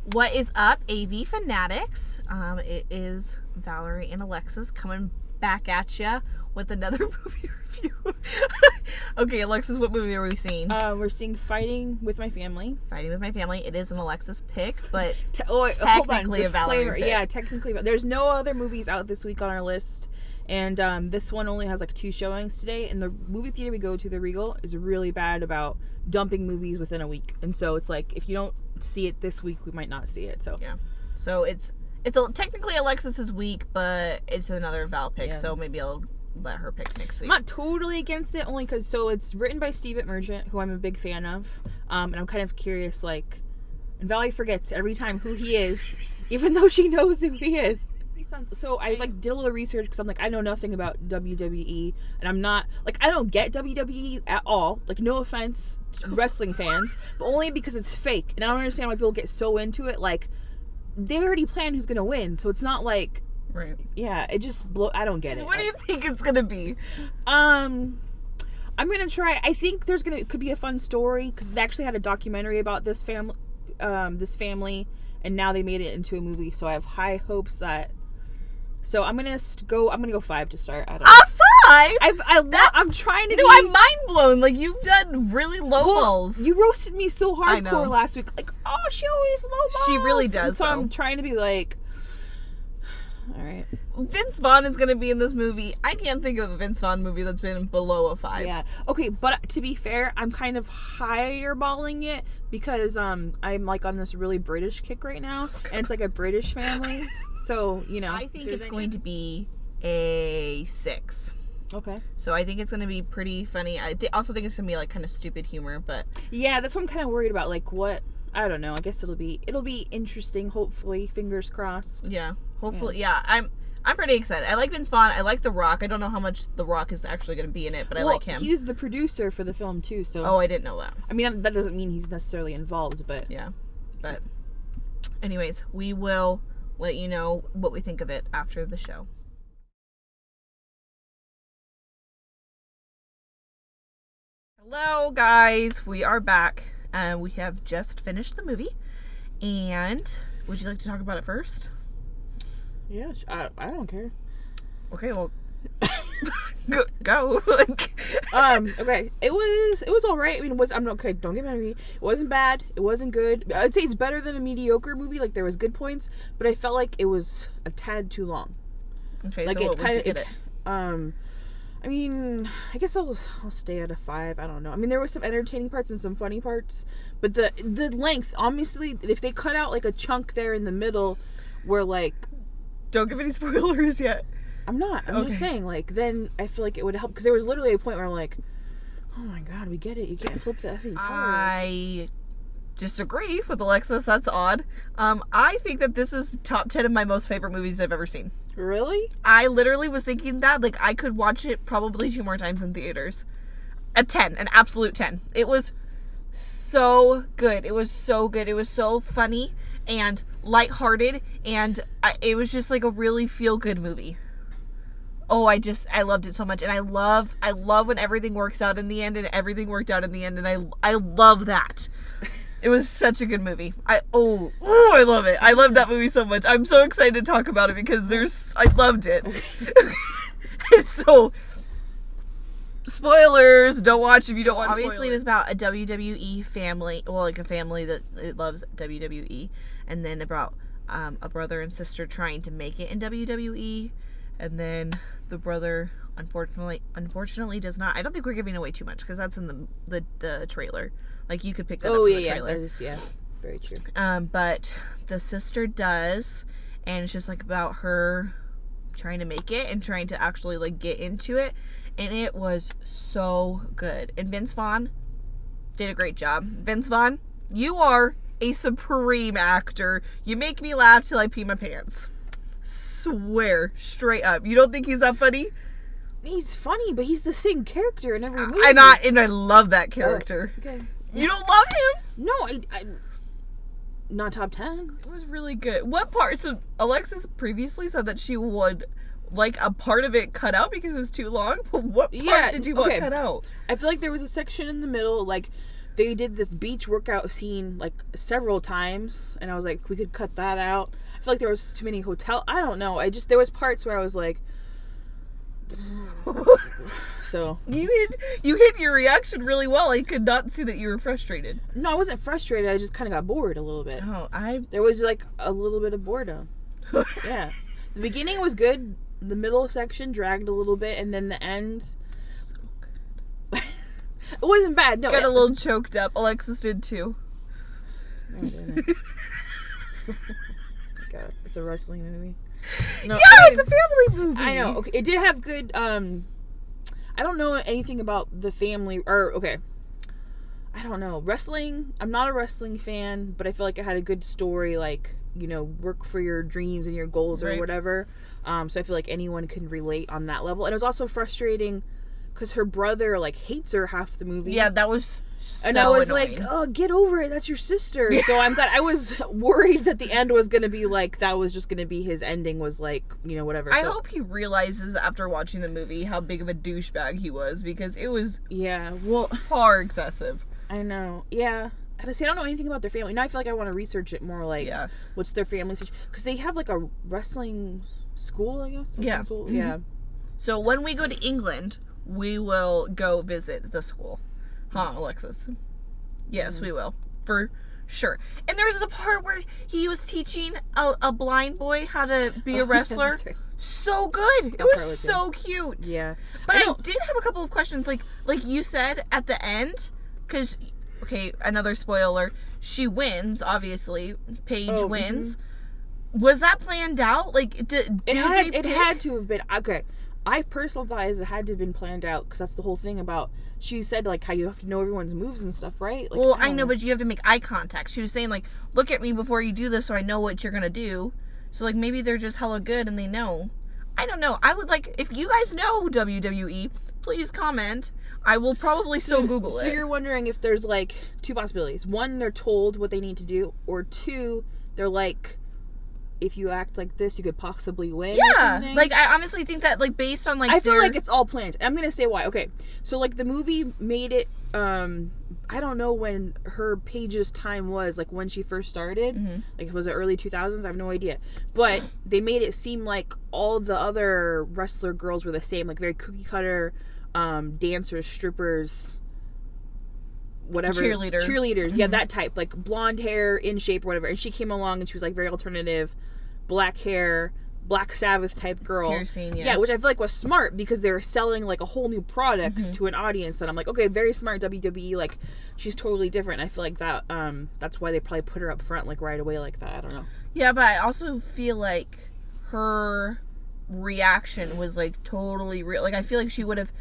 What is up, AV Fanatics? It is Valerie and Alexis coming back at ya with another movie review. Okay, Alexis, what movie are we seeing? We're seeing Fighting with My Family. Fighting with My Family. It is an Alexis pick, but technically a Valerie pick. Yeah, technically. There's no other movies out this week on our list. And this one only has like 2 showings today. And the movie theater we go to, the Regal, is really bad about dumping movies within a week. And so it's like, if you don't see it this week, we might not see it. So yeah. So it's technically Alexis's week, but it's another Val pick. Yeah. So maybe I'll let her pick next week. I'm not totally against it, only because it's written by Steve Merchant, who I'm a big fan of. And I'm kind of curious, like, and Valerie forgets every time who he is, even though she knows who he is. So I did a little research because I'm like, I know nothing about WWE, and I'm not like, I don't get WWE at all. Like, no offense to wrestling fans, but only because it's fake, and I don't understand why people get so into it. Like, they already planned who's gonna win, so it's not like, right? Yeah, it just I don't get it. What do you think it's gonna be? I'm gonna try. I think it could be a fun story because they actually had a documentary about this family, and now they made it into a movie. So I have high hopes that. So I'm gonna go 5 to start. I don't know. 5? I'm trying to. I'm mind blown. Like, you've done really low balls. You roasted me so hardcore last week. Like, oh, she always low balls. She really does. And so I'm trying to be like, all right. Vince Vaughn is gonna be in this movie. I can't think of a Vince Vaughn movie that's been below a 5. Yeah. Okay, but to be fair, I'm kind of higher balling it because I'm like on this really British kick right now, and it's like a British family. So, you know. I think it's going to be a 6. Okay. So I think it's going to be pretty funny. I also think it's going to be like kind of stupid humor, but. Yeah, that's what I'm kind of worried about. Like, what? I don't know. I guess it'll be interesting, hopefully. Fingers crossed. Yeah. Hopefully. Yeah. I'm pretty excited. I like Vince Vaughn. I like The Rock. I don't know how much The Rock is actually going to be in it, but I like him. He's the producer for the film, too, so. Oh, I didn't know that. I mean, that doesn't mean he's necessarily involved, but. Yeah. But. Anyways, we will let you know what we think of it after the show. Hello guys, we are back and we have just finished the movie. And would you like to talk about it first? Yeah, I don't care. Okay, well, go. Okay, it was all right. I mean, I'm okay. Don't get mad at me. It wasn't bad. It wasn't good. I'd say it's better than a mediocre movie. Like, there was good points, but I felt like it was a tad too long. Okay, like, so what would you give it? I mean, I guess I'll stay at a 5. I don't know. I mean, there were some entertaining parts and some funny parts, but the length, obviously, if they cut out like a chunk there in the middle, where like, don't give any spoilers yet. I'm not. I'm just saying, like, then I feel like it would help, because there was literally a point where I'm like, oh my god, we get it. You can't flip the effing color. I disagree with Alexis. That's odd. I think that this is top 10 of my most favorite movies I've ever seen. Really? I literally was thinking that. Like, I could watch it probably 2 more times in theaters. A 10. An absolute 10. It was so good. It was so good. It was so funny and lighthearted, and it was just like a really feel-good movie. Oh, I loved it so much, and I love when everything works out in the end, and everything worked out in the end, and I love that. It was such a good movie. I love it. I love that movie so much. I'm so excited to talk about it because I loved it. So, spoilers, don't watch if you don't want spoilers. Obviously, it was about a WWE family, well, like a family that loves WWE, and then about a brother and sister trying to make it in WWE, and then the brother unfortunately does not. I don't think we're giving away too much because that's in the trailer. Like, you could pick that up from the trailer. Yeah, very true. But the sister does, and it's just like about her trying to make it and trying to actually like get into it, and it was so good. And Vince Vaughn did a great job. Vince Vaughn, you are a supreme actor. You make me laugh till I pee my pants. Swear, straight up. You don't think he's that funny? He's funny, but he's the same character in every movie. And I love that character. Okay. You don't love him? No, I not top 10. It was really good. What part? So Alexis previously said that she would like a part of it cut out because it was too long. But what part did you want cut out? I feel like there was a section in the middle, like they did this beach workout scene like several times, and I was like, we could cut that out. I feel like there was too many hotel. I don't know. There was parts where I was like, so You hid your reaction really well. I could not see that you were frustrated. no, I wasn't frustrated. I just kind of got bored a little bit. Oh, There was like a little bit of boredom. Yeah, the beginning was good. The middle section dragged a little bit, and then the end. It wasn't bad. No, got a little choked up. Alexis did too. Oh, didn't. God, it's a wrestling movie. No, Yeah, I mean, it's a family movie. I know. Okay, it did have good. I don't know anything about the family. Or okay, I don't know wrestling. I'm not a wrestling fan, but I feel like it had a good story. Like, you know, work for your dreams and your goals or Right. whatever. So I feel like anyone can relate on that level. And it was also frustrating because her brother like hates her half the movie. Yeah, that was so And I was annoying. like, oh, get over it. That's your sister. So I'm glad. I was worried that the end was going to be like, that was just going to be his ending was like, you know, whatever. I So, hope he realizes after watching the movie how big of a douchebag he was, because it was yeah, well, far excessive. I know. Yeah. See, I don't know anything about their family. Now I feel like I want to research it more, like, Yeah. what's their family situation. Because they have like a wrestling school, I guess? Wrestling Yeah. School? Mhm. Yeah. So when we go to England, we will go visit the school. Huh, Alexis? Yes, we will. For sure. And there was a part where he was teaching a blind boy how to be a wrestler. That's right. So good. It That part was was so cute. Yeah. But I I know- did have a couple of questions, like you said at the end, because, okay, another spoiler, she wins, obviously. Paige Oh, wins. Was that planned out? Like, did It they had to have been. Okay. I personally thought it had to have been planned out because that's the whole thing about. She said like how you have to know everyone's moves and stuff, right? Like, Well, I don't know, but you have to make eye contact. She was saying, like, look at me before you do this so I know what you're going to do. So, like, maybe they're just hella good and they know. I don't know. I would like, if you guys know WWE, please comment. I will probably still Google So it. you're wondering if there's like two possibilities. One, they're told what they need to do, or two, they're like, if you act like this, you could possibly win. or Yeah. something. Like, I honestly think that, like, based on, like, I feel their- like it's all planned. I'm gonna say why. Okay, so like the movie made it. I don't know when her Paige's time was, like when she first started. Mhm. Like, was it early 2000s? I have no idea. But they made it seem like all the other wrestler girls were the same, like very cookie cutter, dancers, strippers, whatever, Cheerleaders. Yeah, that type, like blonde hair, in shape, or whatever. And she came along and she was like very alternative, black hair, Black Sabbath type girl. Piercing, yeah. Yeah, which I feel like was smart because they were selling like a whole new product to an audience. And I'm like, okay, very smart WWE. Like, she's totally different. I feel like that. That's why they probably put her up front like right away like that. I don't know. Yeah, but I also feel like her reaction was, like, totally real. Like, I feel like she would have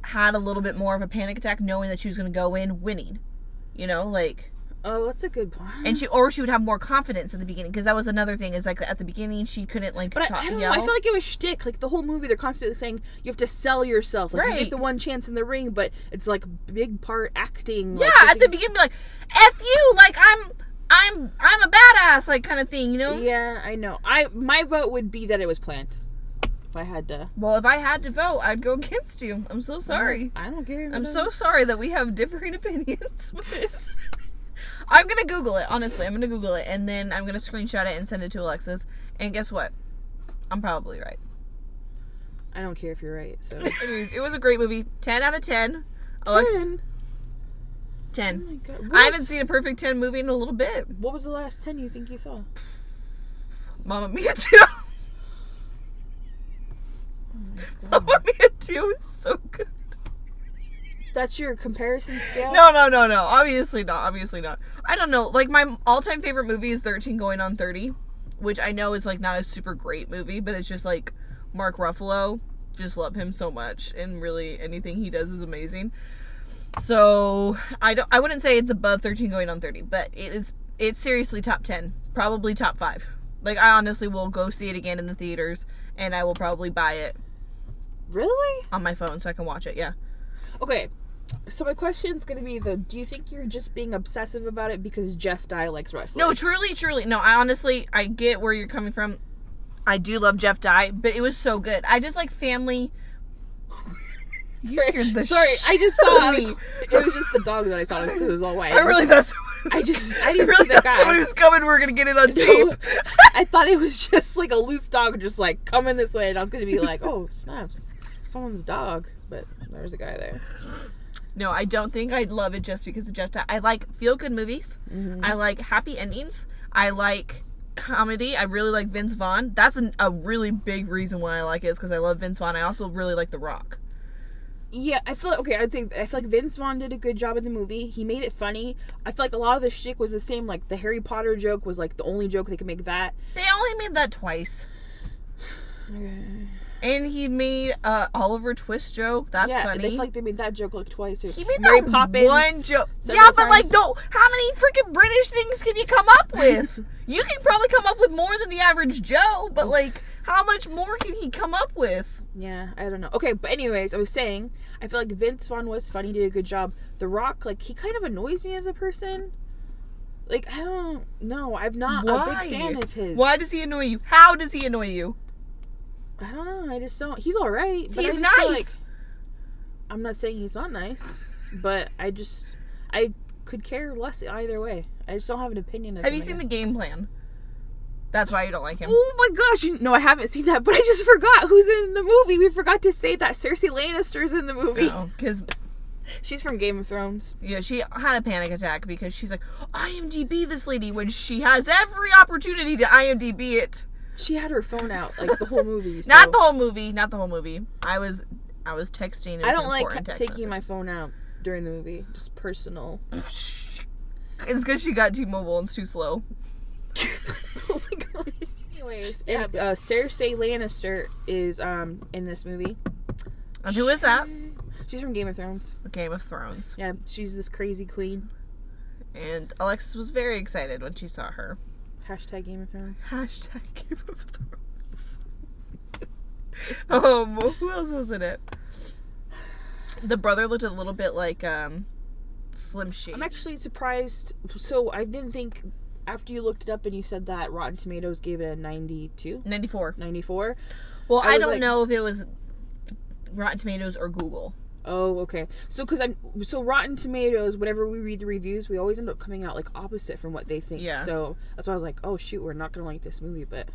had a little bit more of a panic attack knowing that she was going to go in winning. You know, like... Oh, that's a good point. And she would have more confidence at the beginning, because that was another thing, is like at the beginning she couldn't, like, But talk, I don't know. yell. I feel like it was shtick. Like the whole movie, they're constantly saying you have to sell yourself. Like, you Right. get the one chance in the ring, but it's like big part acting. Yeah, like, at the beginning, be like, "F you!" Like, I'm a badass, like, kind of thing, you know? Yeah, I know. My vote would be that it was planned. If I had to. Well, if I had to vote, I'd go against you. I'm so sorry. I don't care. I'm so sorry that we have differing opinions with it. I'm gonna Google it, honestly. I'm gonna Google it, and then I'm gonna screenshot it and send it to Alexis. And guess what? I'm probably right. I don't care if you're right. So. Anyways, it was a great movie. 10 out of 10. Alex, 10. 10. Oh my God. I haven't seen a perfect 10 movie in a little bit. What was the last 10 you think you saw? Mamma Mia 2. Mamma Mia 2 is so good. That's your comparison scale? No. Obviously not. I don't know. Like, my all-time favorite movie is 13 Going on 30, which I know is, like, not a super great movie, but it's just, like, Mark Ruffalo. Just love him so much, and really anything he does is amazing. So, I wouldn't say it's above 13 Going on 30, but it's seriously top 10. Probably top 5. Like, I honestly will go see it again in the theaters, and I will probably buy it Really? on my phone so I can watch it, yeah. Okay. So my question's gonna be though, do you think you're just being obsessive about it because Jeff Dye likes wrestling? No, truly. No, I get where you're coming from. I do love Jeff Dye, but it was so good. I just like family. You scared the Sorry, I just saw out of me. It was just the dog that I saw because it was all white. I really thought I didn't really see the thought guy. somebody was coming. We're gonna get it on No, tape. I thought it was just like a loose dog just like coming this way, and I was gonna be like, oh snaps, someone's dog. But there was a guy there. No, I don't think I'd love it just because of Jeff. I like feel-good movies. Mm-hmm. I like happy endings. I like comedy. I really like Vince Vaughn. That's a really big reason why I like it is because I love Vince Vaughn. I also really like The Rock. Yeah, I feel like I feel like Vince Vaughn did a good job in the movie. He made it funny. I feel like a lot of the shtick was the same. Like the Harry Potter joke was like the only joke they could make that. They only made that twice. And he made Oliver Twist joke. That's yeah, funny. I feel like they made that joke like twice. He made Mary that Poppins one joke. several Yeah, but like, times. no, how many freaking British things can you come up with? You can probably come up with more than the average Joe, but like, how much more can he come up with? Yeah, I don't know. Okay, but anyways, I was saying, I feel like Vince Vaughn was funny, did a good job. The Rock, like, he kind of annoys me as a person. Like, I don't know. I'm not a big fan of his. Why does he annoy you? How does he annoy you? I don't know. I just don't. He's alright. He's I just feel nice. like, I'm not saying he's not nice, but I could care less either way. I just don't have an opinion of Have him, you I seen guess. The Game Plan? That's why you don't like him. Oh my gosh! No, I haven't seen that, but I just forgot who's in the movie. We forgot to say that Cersei Lannister's in the movie. Because She's from Game of Thrones. yeah, she had a panic attack because she's like, IMDb this lady when she has every opportunity to IMDb it. She had her phone out like the whole movie. So. Not the whole movie. Not the whole movie. I was texting. It was I don't like important text taking my message. phone out during the movie. Just personal. It's because she got T-Mobile and it's too slow. Oh my god. Anyways, yeah, Cersei Lannister is in this movie. And who is that? She's from Game of Thrones. Game of Thrones. Yeah, she's this crazy queen. And Alexis was very excited when she saw her. Hashtag Game of Thrones. Hashtag Game of Thrones. Who else was in it? The brother looked a little bit like Slim Shady. I'm actually surprised. So I didn't think after you looked it up and you said that Rotten Tomatoes gave it a 92, 94. 94. Well, I was don't like- know if it was Rotten Tomatoes or Google. Oh, okay. So so Rotten Tomatoes, whenever we read the reviews, we always end up coming out like opposite from what they think. Yeah. So that's why I was like, oh shoot, we're not gonna like this movie. But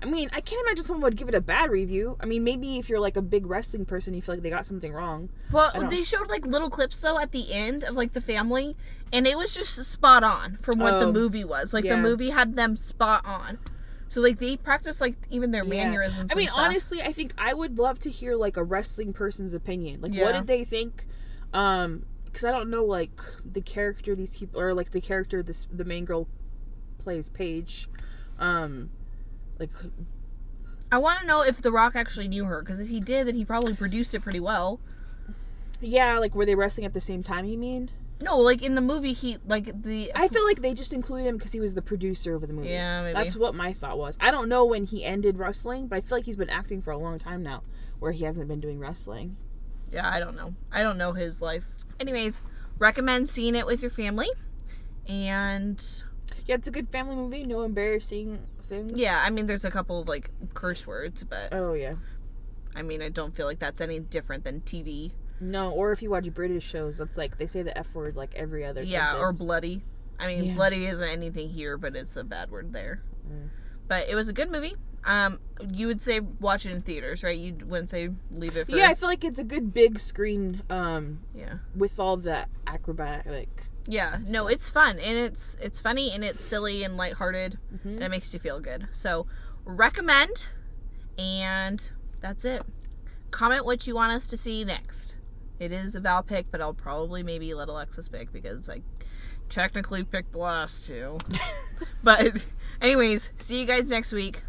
I mean, I can't imagine someone would give it a bad review. I mean, maybe if you're like a big wrestling person, you feel like they got something wrong. Well, I don't- they showed like little clips though at the end of like the family, and it was just spot on from what the Oh, movie was. Like yeah. the movie had them spot on. So like they practiced like even their Yeah. mannerisms. I mean, and stuff. honestly, I think I would love to hear like a wrestling person's opinion. Like, what Yeah. did they think? Because I don't know like the character these people, or like the character the main girl plays, Paige. Like, I want to know if The Rock actually knew her, because if he did, then he probably produced it pretty well. yeah, like were they wrestling at the same time? You mean? No, like in the movie, he like the. I feel like they just included him because he was the producer of the movie. Yeah, maybe. That's what my thought was. I don't know when he ended wrestling, but I feel like he's been acting for a long time now, where he hasn't been doing wrestling. Yeah, I don't know. I don't know his life. Anyways, recommend seeing it with your family, and Yeah, it's a good family movie. No embarrassing things. yeah, I mean, there's a couple of like curse words, but Oh yeah. I mean, I don't feel like that's any different than TV. No, or if you watch British shows, that's like they say the F word like every other. Yeah, or sentence. bloody. I mean, Yeah. bloody isn't anything here, but it's a bad word there. Mm. But it was a good movie. You would say watch it in theaters, right? You wouldn't say leave it for... Yeah, I feel like it's a good big screen Yeah. with all the acrobatic. Yeah. No, it's fun. And it's funny and it's silly and lighthearted. Mm-hmm. And it makes you feel good. So, recommend. And that's it. Comment what you want us to see next. It is a Val pick, but I'll probably maybe let Alexis pick because I technically picked the last two. But anyways, see you guys next week.